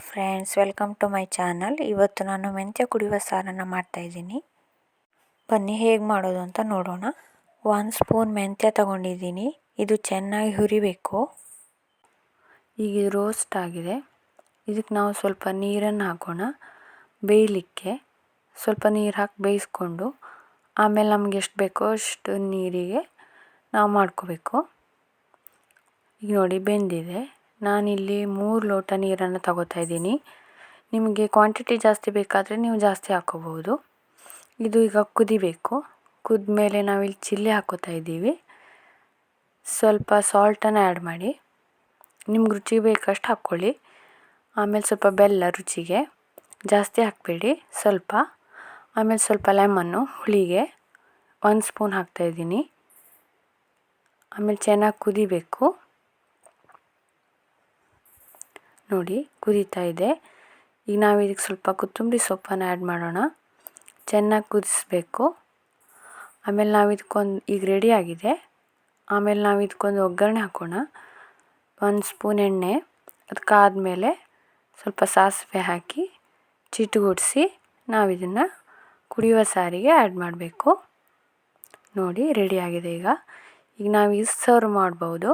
Friends, welcome to my channel. ಇವತ್ತು ನಾನು ಮೆಂತ್ಯ ಕುಡಿಯುವ ಸಾರನ್ನು ಮಾಡ್ತಾಯಿದ್ದೀನಿ. ಬನ್ನಿ ಹೇಗೆ ಮಾಡೋದು ಅಂತ ನೋಡೋಣ. 1 ಸ್ಪೂನ್ ಮೆಂತ್ಯ ತಗೊಂಡಿದ್ದೀನಿ. ಇದು ಚೆನ್ನಾಗಿ ಹುರಿಬೇಕು. ಈಗ ಇದು ರೋಸ್ಟ್ ಆಗಿದೆ. ಇದಕ್ಕೆ ನಾವು ಸ್ವಲ್ಪ ನೀರನ್ನು ಹಾಕೋಣ. ಬೇಯಲಿಕ್ಕೆ ಸ್ವಲ್ಪ ನೀರು ಹಾಕಿ ಬೇಯಿಸ್ಕೊಂಡು ಆಮೇಲೆ ನಮ್ಗೆ ಎಷ್ಟು ಬೇಕೋ ಅಷ್ಟು ನೀರಿಗೆ ನಾವು ಮಾಡ್ಕೋಬೇಕು. ಈಗ ನೋಡಿ ಬೆಂದಿದೆ. ನಾನಿಲ್ಲಿ 3 ಲೋಟ ನೀರನ್ನು ತಗೋತಾ ಇದ್ದೀನಿ. ನಿಮಗೆ ಕ್ವಾಂಟಿಟಿ ಜಾಸ್ತಿ ಬೇಕಾದರೆ ನೀವು ಜಾಸ್ತಿ ಹಾಕ್ಕೋಬೋದು. ಇದು ಈಗ ಕುದಿಬೇಕು. ಕುದ್ಮೇಲೆ ನಾವಿಲ್ಲಿ ಚಿಲ್ಲಿ ಹಾಕ್ಕೋತಾ ಇದ್ದೀವಿ. ಸ್ವಲ್ಪ ಸಾಲ್ಟನ್ನು ಆ್ಯಡ್ ಮಾಡಿ. ನಿಮ್ಗೆ ರುಚಿ ಬೇಕಷ್ಟು ಹಾಕ್ಕೊಳ್ಳಿ. ಆಮೇಲೆ ಸ್ವಲ್ಪ ಬೆಲ್ಲ ರುಚಿಗೆ, ಜಾಸ್ತಿ ಹಾಕಬೇಡಿ, ಸ್ವಲ್ಪ. ಆಮೇಲೆ ಸ್ವಲ್ಪ ಲೆಮನ್ನು ಹುಳಿಗೆ 1 ಸ್ಪೂನ್ ಹಾಕ್ತಾಯಿದ್ದೀನಿ. ಆಮೇಲೆ ಚೆನ್ನಾಗಿ ಕುದಿಬೇಕು. ನೋಡಿ ಕುದೀತಾ ಇದೆ. ಈಗ ನಾವು ಇದಕ್ಕೆ ಸ್ವಲ್ಪ ಕೊತ್ತಂಬರಿ ಸೊಪ್ಪನ್ನು ಆ್ಯಡ್ ಮಾಡೋಣ. ಚೆನ್ನಾಗಿ ಕುದಿಸ್ಬೇಕು. ಆಮೇಲೆ ನಾವು ಈಗ ರೆಡಿ ಆಗಿದೆ. ಆಮೇಲೆ ನಾವು ಇದಕ್ಕೊಂದು ಒಗ್ಗರಣೆ ಹಾಕೋಣ. 1 ಸ್ಪೂನ್ ಎಣ್ಣೆ, ಅದಕ್ಕಾದಮೇಲೆ ಸ್ವಲ್ಪ ಸಾಸಿವೆ ಹಾಕಿ ಚಿಟುಗೂಡಿಸಿ ನಾವು ಇದನ್ನು ಕುಡಿಯುವ ಸಾರಿಗೆ ಆ್ಯಡ್ ಮಾಡಬೇಕು. ನೋಡಿ ರೆಡಿ ಆಗಿದೆ. ಈಗ ನಾವು ಸರ್ವ್ ಮಾಡ್ಬೋದು.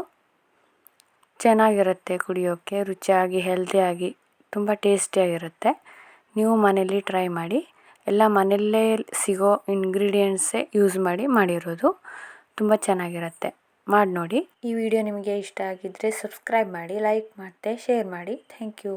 ಚೆನ್ನಾಗಿರುತ್ತೆ ಕುಡಿಯೋಕ್ಕೆ, ರುಚಿಯಾಗಿ ಹೆಲ್ದಿಯಾಗಿ ತುಂಬ ಟೇಸ್ಟಿಯಾಗಿರುತ್ತೆ. ನೀವು ಮನೇಲಿ ಟ್ರೈ ಮಾಡಿ. ಎಲ್ಲ ಮನೆಯಲ್ಲೇ ಸಿಗೋ ಇಂಗ್ರೀಡಿಯೆಂಟ್ಸೇ ಯೂಸ್ ಮಾಡಿರೋದು. ತುಂಬ ಚೆನ್ನಾಗಿರುತ್ತೆ. ಮಾಡಿ ನೋಡಿ. ಈ ವಿಡಿಯೋ ನಿಮಗೆ ಇಷ್ಟ ಆಗಿದ್ದರೆ ಸಬ್ಸ್ಕ್ರೈಬ್ ಮಾಡಿ, ಲೈಕ್ ಮಾಡಿ, ಶೇರ್ ಮಾಡಿ. Thank you.